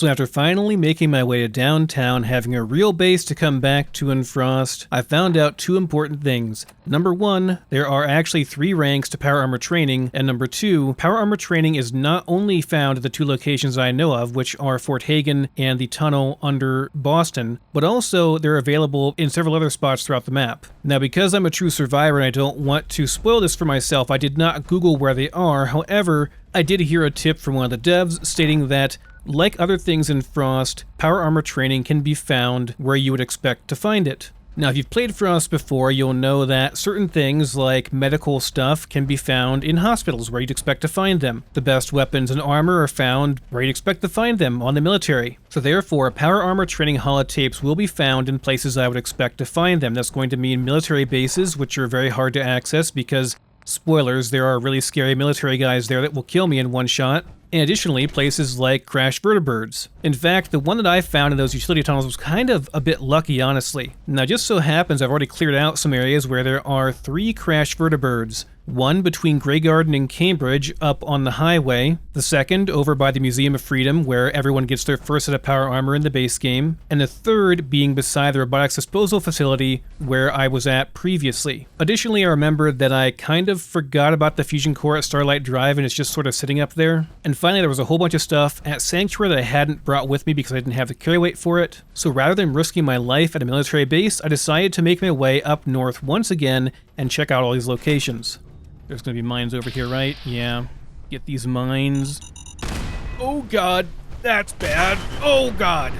So after finally making my way to downtown, having a real base to come back to in Frost, I found out two important things. Number one, there are actually 3 ranks to power armor training, and number 2, power armor training is not only found at the 2 locations I know of, which are Fort Hagen and the tunnel under Boston, but also they're available in several other spots throughout the map. Now because I'm a true survivor and I don't want to spoil this for myself, I did not Google where they are. However, I did hear a tip from one of the devs stating that like other things in Frost, power armor training can be found where you would expect to find it. Now, if you've played Frost before, you'll know that certain things like medical stuff can be found in hospitals where you'd expect to find them. The best weapons and armor are found where you'd expect to find them, on the military. So therefore, power armor training holotapes will be found in places I would expect to find them. That's going to mean military bases, which are very hard to access because, spoilers, there are really scary military guys there that will kill me in one shot. And additionally, places like crashed vertibirds. In fact, the one that I found in those utility tunnels was kind of a bit lucky, honestly. Now, just so happens I've already cleared out some areas where there are 3 crashed vertibirds. One between Grey Garden and Cambridge up on the highway, the second over by the Museum of Freedom where everyone gets their first set of power armor in the base game, and the third being beside the robotics disposal facility where I was at previously. Additionally, I remembered that I kind of forgot about the fusion core at Starlight Drive and it's just sort of sitting up there. And finally, there was a whole bunch of stuff at Sanctuary that I hadn't brought with me because I didn't have the carry weight for it. So rather than risking my life at a military base, I decided to make my way up north once again and check out all these locations. There's going to be mines over here, right? Yeah. Get these mines. Oh god, that's bad. Oh god.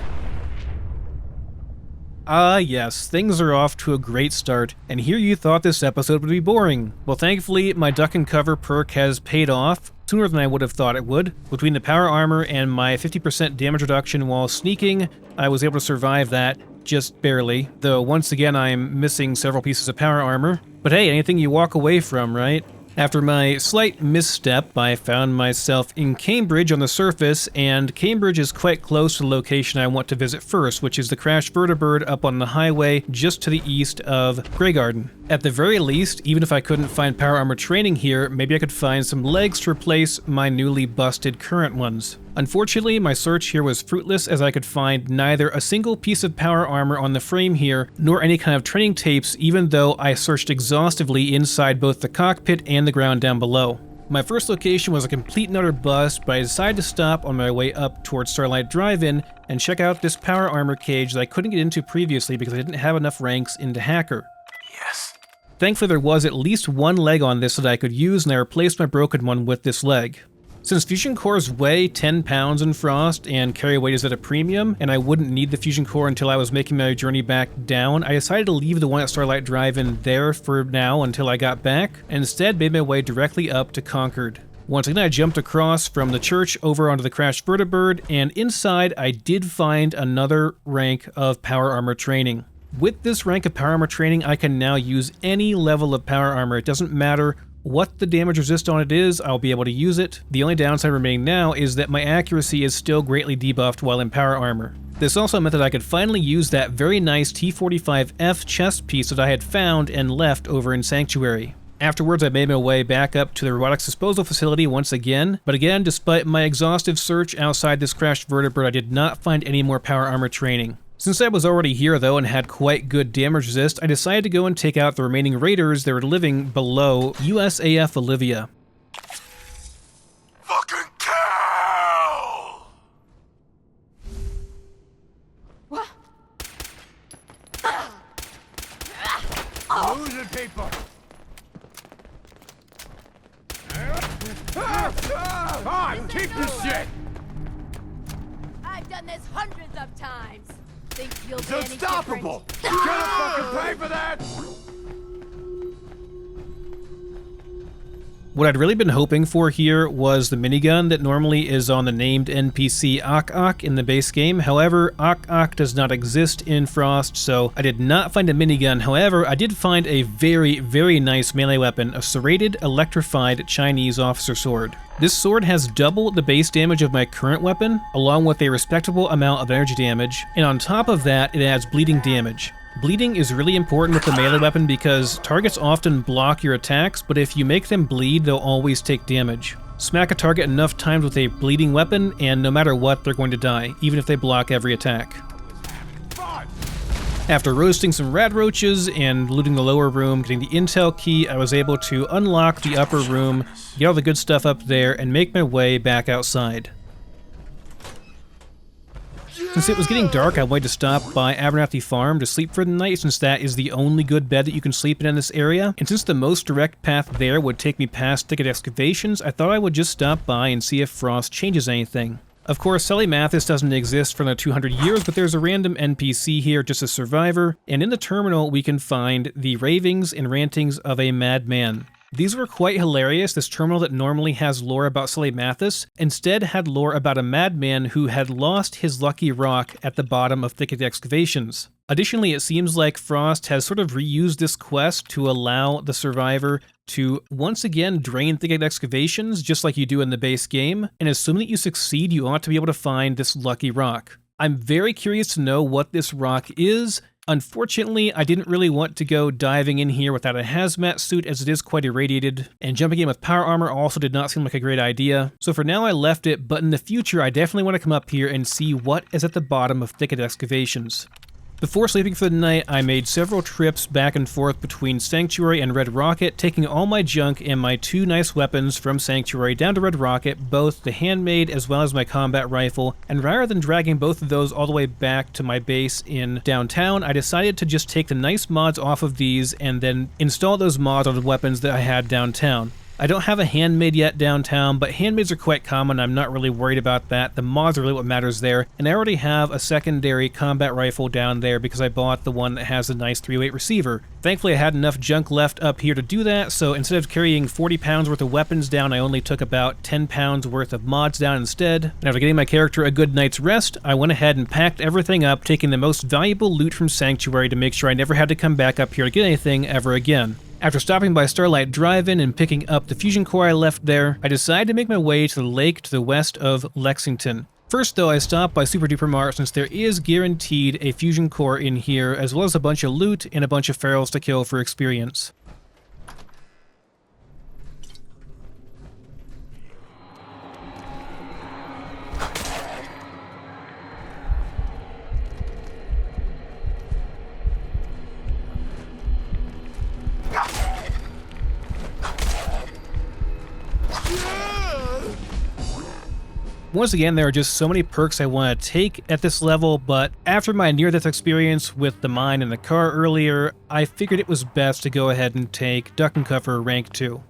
Ah yes, things are off to a great start, and here you thought this episode would be boring. Well, thankfully, my duck and cover perk has paid off, sooner than I would have thought it would. Between the power armor and my 50% damage reduction while sneaking, I was able to survive that, just barely, though once again I'm missing several pieces of power armor. But hey, anything you walk away from, right? After my slight misstep, I found myself in Cambridge on the surface, and Cambridge is quite close to the location I want to visit first, which is the crashed vertibird up on the highway just to the east of Grey Garden. At the very least, even if I couldn't find power armor training here, maybe I could find some legs to replace my newly busted current ones. Unfortunately, my search here was fruitless as I could find neither a single piece of power armor on the frame here, nor any kind of training tapes, even though I searched exhaustively inside both the cockpit and the ground down below. My first location was a complete and utter bust, but I decided to stop on my way up towards Starlight Drive-In and check out this power armor cage that I couldn't get into previously because I didn't have enough ranks into Hacker. Yes. Thankfully, there was at least one leg on this that I could use, and I replaced my broken one with this leg. Since fusion cores weigh 10 pounds in Frost and carry weight is at a premium, and I wouldn't need the fusion core until I was making my journey back down, I decided to leave the one at Starlight Drive-In there for now until I got back, and instead made my way directly up to Concord. Once again, I jumped across from the church over onto the crashed vertibird, and inside I did find another rank of power armor training. With this rank of power armor training, I can now use any level of power armor. It doesn't matter what the damage resist on it is, I'll be able to use it. The only downside remaining now is that my accuracy is still greatly debuffed while in power armor. This also meant that I could finally use that very nice T-45F chest piece that I had found and left over in Sanctuary. Afterwards, I made my way back up to the robotics disposal facility once again, but again, despite my exhaustive search outside this crashed vertibird, I did not find any more power armor training. Since I was already here though and had quite good damage resist, I decided to go and take out the remaining raiders that were living below USAF Olivia. Fucking kill! What? Losing people! Come on, keep this shit! I've done this hundreds of times. Think you'll be It's unstoppable! You gotta fucking pay for that! What I'd really been hoping for here was the minigun that normally is on the named NPC Ok in the base game. However, Ok does not exist in Frost, so I did not find a minigun. However, I did find a very, very nice melee weapon, a serrated, electrified Chinese officer sword. This sword has double the base damage of my current weapon, along with a respectable amount of energy damage, and on top of that, it adds bleeding damage. Bleeding is really important with the melee weapon because targets often block your attacks, but if you make them bleed, they'll always take damage. Smack a target enough times with a bleeding weapon, and no matter what, they're going to die, even if they block every attack. After roasting some rad roaches and looting the lower room, getting the intel key, I was able to unlock the upper room, get all the good stuff up there, and make my way back outside. Since it was getting dark, I wanted to stop by Aberti Farm to sleep for the night, since that is the only good bed that you can sleep in this area. And since the most direct path there would take me past thicket excavations, I thought I would just stop by and see if Frost changes anything. Of course, Sally Mathis doesn't exist for another 200 years, but there's a random NPC here, just a survivor, and in the terminal we can find the ravings and rantings of a madman. These were quite hilarious. This terminal that normally has lore about Sally Mathis instead had lore about a madman who had lost his lucky rock at the bottom of thicket excavations. Additionally, it seems like Frost has sort of reused this quest to allow the survivor to once again drain thicket excavations just like you do in the base game, and assuming that you succeed, you ought to be able to find this lucky rock. I'm very curious to know what this rock is. Unfortunately, I didn't really want to go diving in here without a hazmat suit as it is quite irradiated, and jumping in with power armor also did not seem like a great idea. So for now I left it, but in the future I definitely want to come up here and see what is at the bottom of thicket excavations. Before sleeping for the night, I made several trips back and forth between Sanctuary and Red Rocket, taking all my junk and my two nice weapons from Sanctuary down to Red Rocket, both the handmade as well as my combat rifle, and rather than dragging both of those all the way back to my base in downtown, I decided to just take the nice mods off of these and then install those mods on the weapons that I had downtown. I don't have a handmade yet downtown, but handmaids are quite common. I'm not really worried about that. The mods are really what matters there. And I already have a secondary combat rifle down there because I bought the one that has a nice 308 receiver. Thankfully, I had enough junk left up here to do that, so instead of carrying 40 pounds worth of weapons down, I only took about 10 pounds worth of mods down instead. And after getting my character a good night's rest, I went ahead and packed everything up, taking the most valuable loot from Sanctuary to make sure I never had to come back up here to get anything ever again. After stopping by Starlight Drive-In and picking up the fusion core I left there, I decided to make my way to the lake to the west of Lexington. First though, I stopped by Super Duper Mart since there is guaranteed a fusion core in here, as well as a bunch of loot and a bunch of ferals to kill for experience. Once again, there are just so many perks I want to take at this level, but after my near-death experience with the mine and the car earlier, I figured it was best to go ahead and take Duck and Cover Rank 2.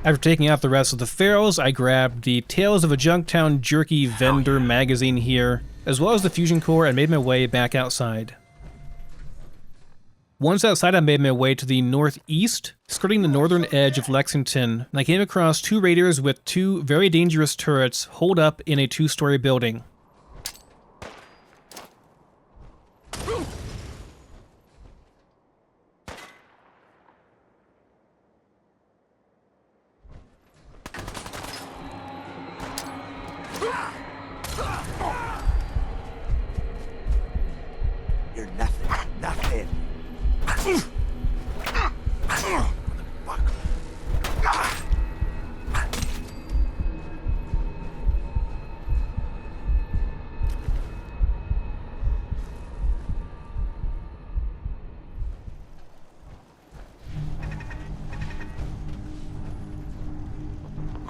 After taking out the rest of the ferals, I grabbed the Tales of a Junktown Jerky vendor magazine here, as well as the fusion core, and made my way back outside. Once outside, I made my way to the northeast, skirting the northern edge of Lexington, and I came across two raiders with two very dangerous turrets holed up in a two-story building. You're nothing. Nothing.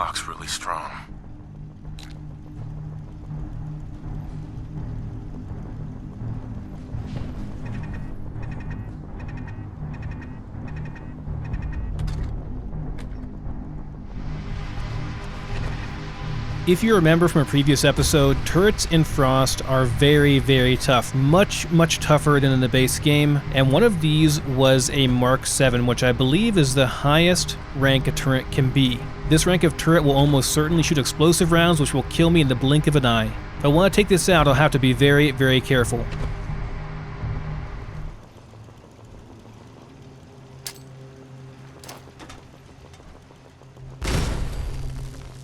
lock's really strong. If you remember from a previous episode, turrets in Frost are very, very tough. Much, much tougher than in the base game. And one of these was a Mark 7, which I believe is the highest rank a turret can be. This rank of turret will almost certainly shoot explosive rounds, which will kill me in the blink of an eye. If I want to take this out, I'll have to be very, very careful.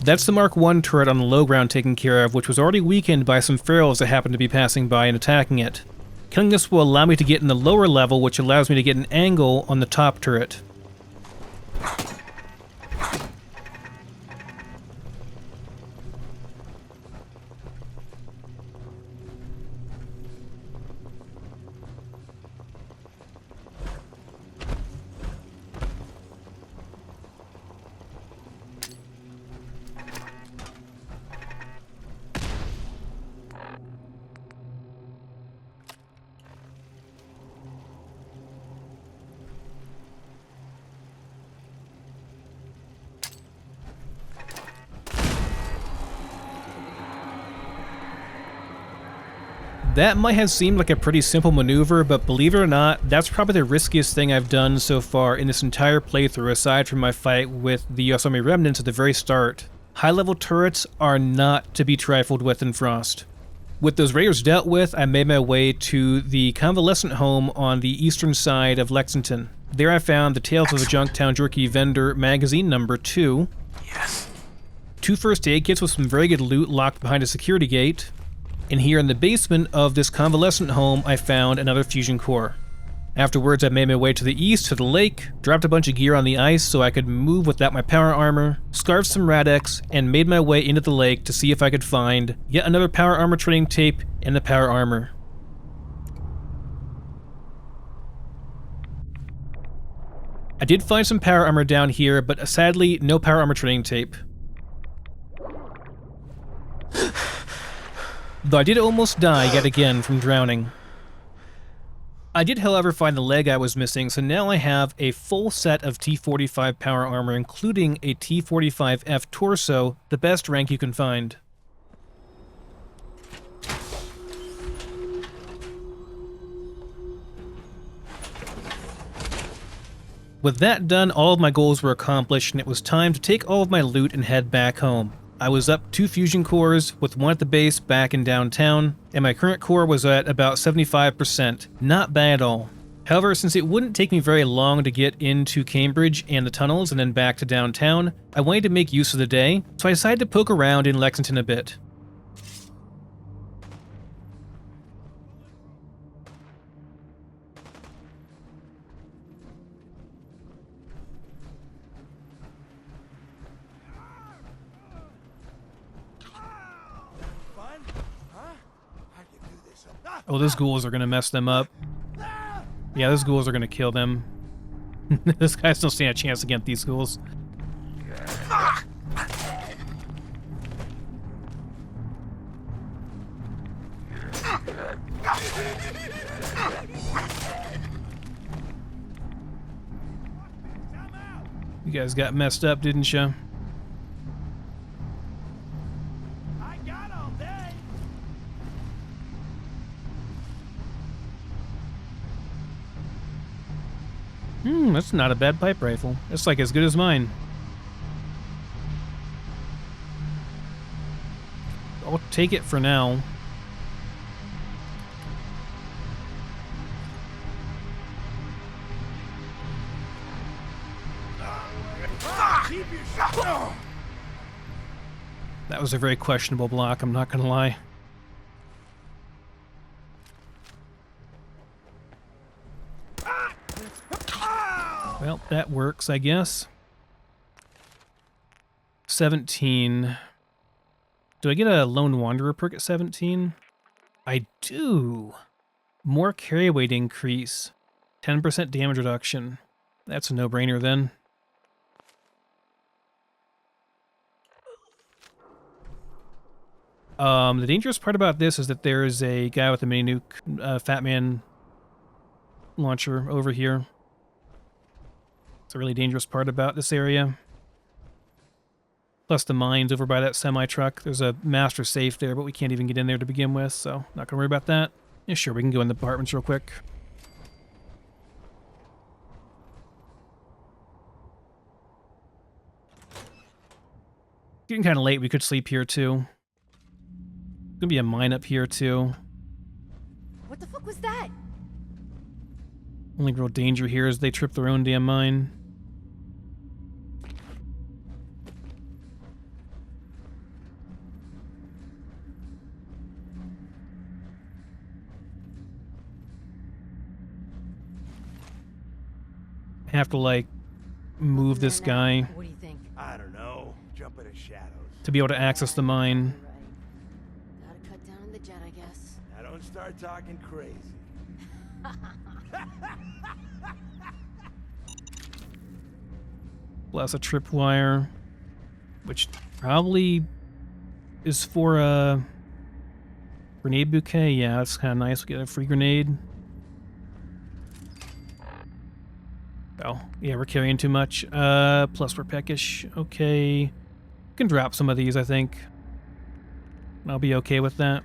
That's the Mark 1 turret on the low ground taken care of, which was already weakened by some ferals that happened to be passing by and attacking it. Killing this will allow me to get in the lower level, which allows me to get an angle on the top turret. That might have seemed like a pretty simple maneuver, but believe it or not, that's probably the riskiest thing I've done so far in this entire playthrough, aside from my fight with the US Army Remnants at the very start. High-level turrets are not to be trifled with in Frost. With those raiders dealt with, I made my way to the convalescent home on the eastern side of Lexington. There I found the Tales of a Junktown Jerky Vendor magazine number 2. Yes. 2 first aid kits with some very good loot locked behind a security gate. And here in the basement of this convalescent home, I found another fusion core. Afterwards, I made my way to the east to the lake, dropped a bunch of gear on the ice so I could move without my power armor, scarfed some Radex, and made my way into the lake to see if I could find yet another power armor training tape and the power armor. I did find some power armor down here, but sadly, no power armor training tape. Though I did almost die yet again from drowning. I did, however, find the leg I was missing, so now I have a full set of T-45 power armor, including a T-45F torso, the best rank you can find. With that done, all of my goals were accomplished, and it was time to take all of my loot and head back home. I was up 2 fusion cores, with 1 at the base back in downtown, and my current core was at about 75%. Not bad at all. However, since it wouldn't take me very long to get into Cambridge and the tunnels and then back to downtown, I wanted to make use of the day, so I decided to poke around in Lexington a bit. Oh, those ghouls are gonna mess them up. Yeah, those ghouls are gonna kill them. This guy's don't stand a chance against these ghouls. You guys got messed up, didn't you? That's not a bad pipe rifle. It's like as good as mine. I'll take it for now. That was a very questionable block, I'm not gonna lie. Well, that works, I guess. 17. Do I get a Lone Wanderer perk at 17? I do. More carry weight increase. 10% damage reduction. That's a no-brainer then. The dangerous part about this is that there's a guy with a mini nuke, Fat Man launcher over here. It's a really dangerous part about this area. Plus the mines over by that semi-truck. There's a master safe there, but we can't even get in there to begin with, so not gonna worry about that. Yeah, sure, we can go in the apartments real quick. Getting kind of late, we could sleep here too. Gonna be a mine up here too. What the fuck was that? Only real danger here is they trip their own damn mine. Have to like move this guy What do you think? I don't know. Jump into shadows. to be able to access the mine. Right. Gotta cut down on the jet, I guess. Now don't start talking crazy. Plus a tripwire, which probably is for a grenade bouquet. Yeah, that's kind of nice. We get a free grenade. Oh, yeah, we're carrying too much. Plus we're peckish. Okay. Can drop some of these, I think. I'll be okay with that.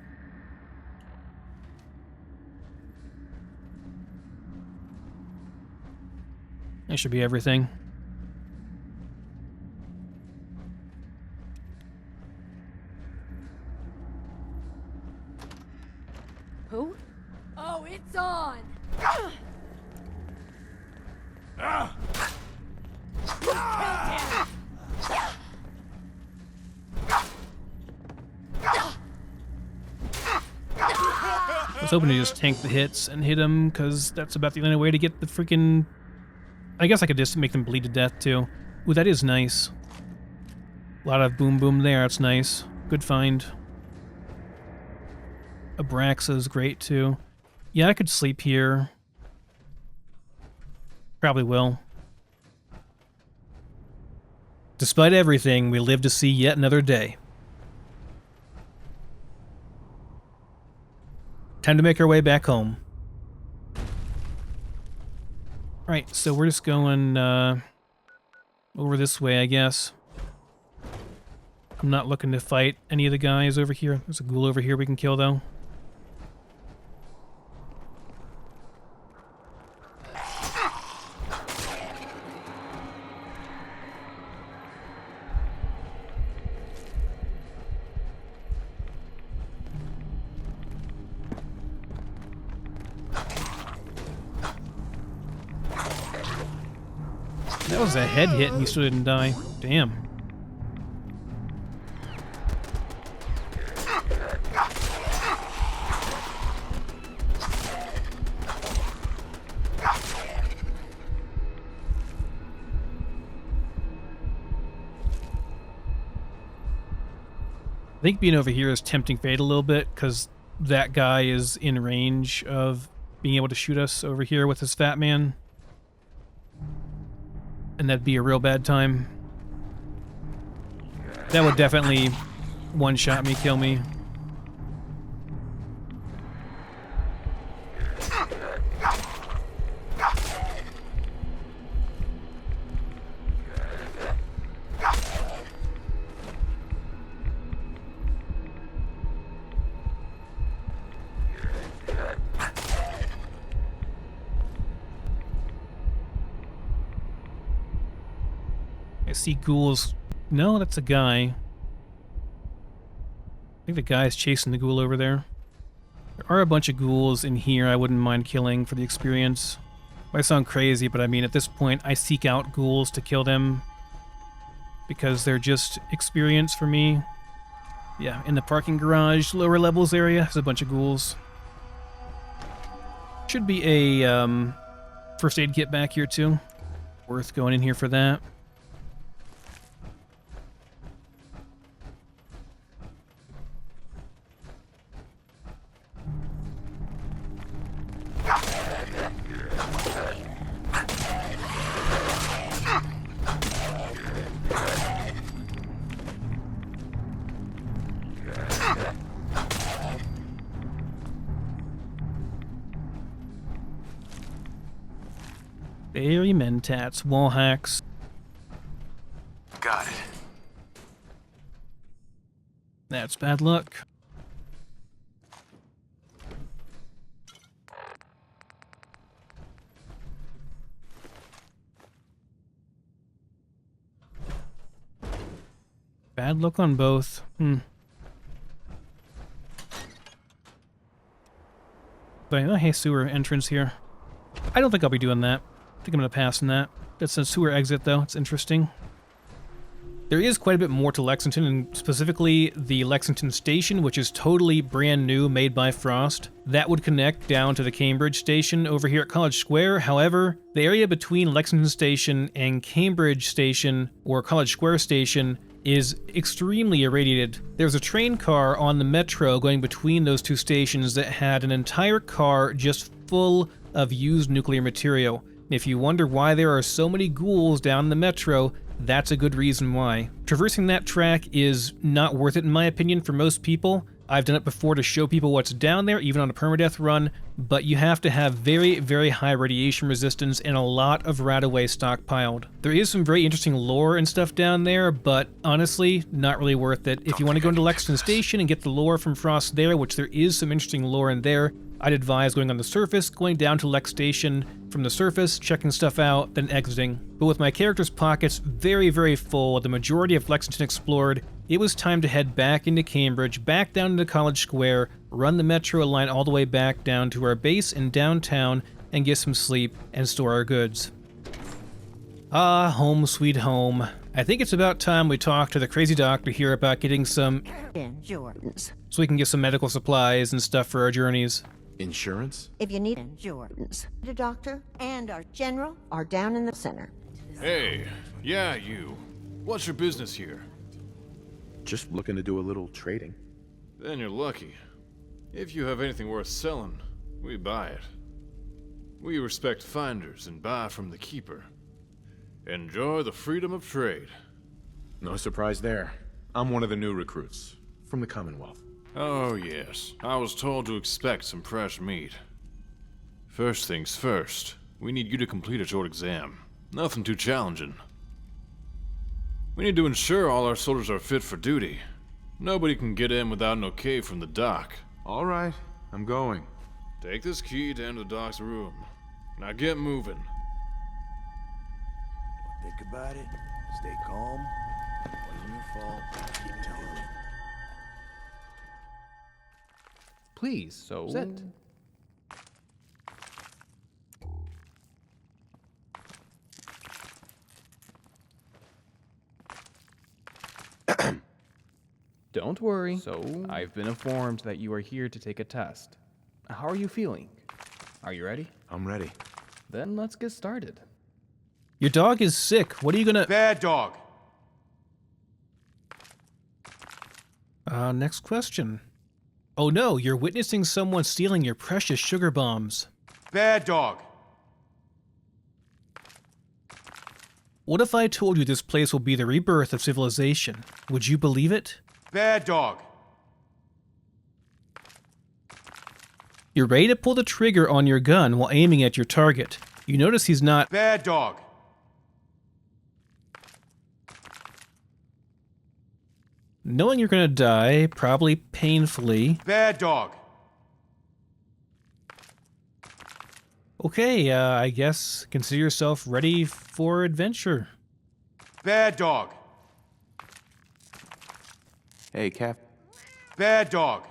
That should be everything. Who? Oh, it's on! I was hoping to just tank the hits and hit him, because that's about the only way to get the freaking... I guess I could just make them bleed to death, too. Ooh, that is nice. A lot of boom boom there, that's nice. Good find. Abraxa's great, too. Yeah, I could sleep here. Probably will. Despite everything, we live to see yet another day. Time to make our way back home. Right, so we're just going over this way, I guess. I'm not looking to fight any of the guys over here. There's a ghoul over here we can kill, though. That was a head hit and you still didn't die. Damn. I think being over here is tempting fate a little bit, because that guy is in range of being able to shoot us over here with his fat man. And that'd be a real bad time. That would definitely one-shot me, kill me. I see ghouls. No, that's a guy. I think the guy's chasing the ghoul over there. There are a bunch of ghouls in here I wouldn't mind killing for the experience. Might sound crazy, but I mean, at this point, I seek out ghouls to kill them because they're just experience for me. Yeah, in the parking garage, lower levels area, there's a bunch of ghouls. Should be a first aid kit back here too. Worth going in here for that. Airy mentats, wall hacks. Got it. That's bad luck. Bad luck on both. But, oh, hey, sewer entrance here. I don't think I'll be doing that. I think I'm going to pass on that. That's a sewer exit, though. It's interesting. There is quite a bit more to Lexington, and specifically the Lexington station, which is totally brand new, made by Frost. That would connect down to the Cambridge station over here at College Square. However, the area between Lexington station and Cambridge station, or College Square station, is extremely irradiated. There's a train car on the metro going between those two stations that had an entire car just full of used nuclear material. If you wonder why there are so many ghouls down the metro, that's a good reason why. Traversing that track is not worth it in my opinion for most people. I've done it before to show people what's down there, even on a permadeath run, but you have to have very, very high radiation resistance and a lot of Radaway stockpiled. There is some very interesting lore and stuff down there, but honestly, not really worth it. If you want to go into Lexington Station and get the lore from Frost there, which there is some interesting lore in there, I'd advise going on the surface, going down to Lex Station from the surface, checking stuff out, then exiting. But with my character's pockets very, very full, the majority of Lexington explored, it was time to head back into Cambridge, back down into College Square, run the metro line all the way back down to our base in downtown, and get some sleep and store our goods. Ah, home sweet home. I think it's about time we talk to the crazy doctor here about getting some insurance. so we can get some medical supplies and stuff for our journeys. Insurance? If you need insurance, the doctor and our general are down in the center. Hey, yeah, you. What's your business here? Just looking to do a little trading. Then you're lucky. If you have anything worth selling, we buy it. We respect finders and buy from the keeper. Enjoy the freedom of trade. No surprise there. I'm one of the new recruits from the Commonwealth. Oh yes, I was told to expect some fresh meat. First things first, we need you to complete a short exam. Nothing too challenging. We need to ensure all our soldiers are fit for duty. Nobody can get in without an okay from the doc. All right, I'm going. Take this key to enter the doc's room. Now get moving. Think about it. Stay calm. Wasn't your fault. Keep telling me. Please, sit. Don't worry. I've been informed that you are here to take a test. How are you feeling? Are you ready? I'm ready. Then let's get started. Your dog is sick. What are you gonna... Bad dog! Next question. Oh no, you're witnessing someone stealing your precious sugar bombs. Bad dog! What if I told you this place will be the rebirth of civilization? Would you believe it? Bad dog! You're ready to pull the trigger on your gun while aiming at your target. You notice he's not... Bad dog! Knowing you're gonna die, probably painfully. Bad dog! Okay, I guess consider yourself ready for adventure. Bad dog! Hey, Cap. Bad dog!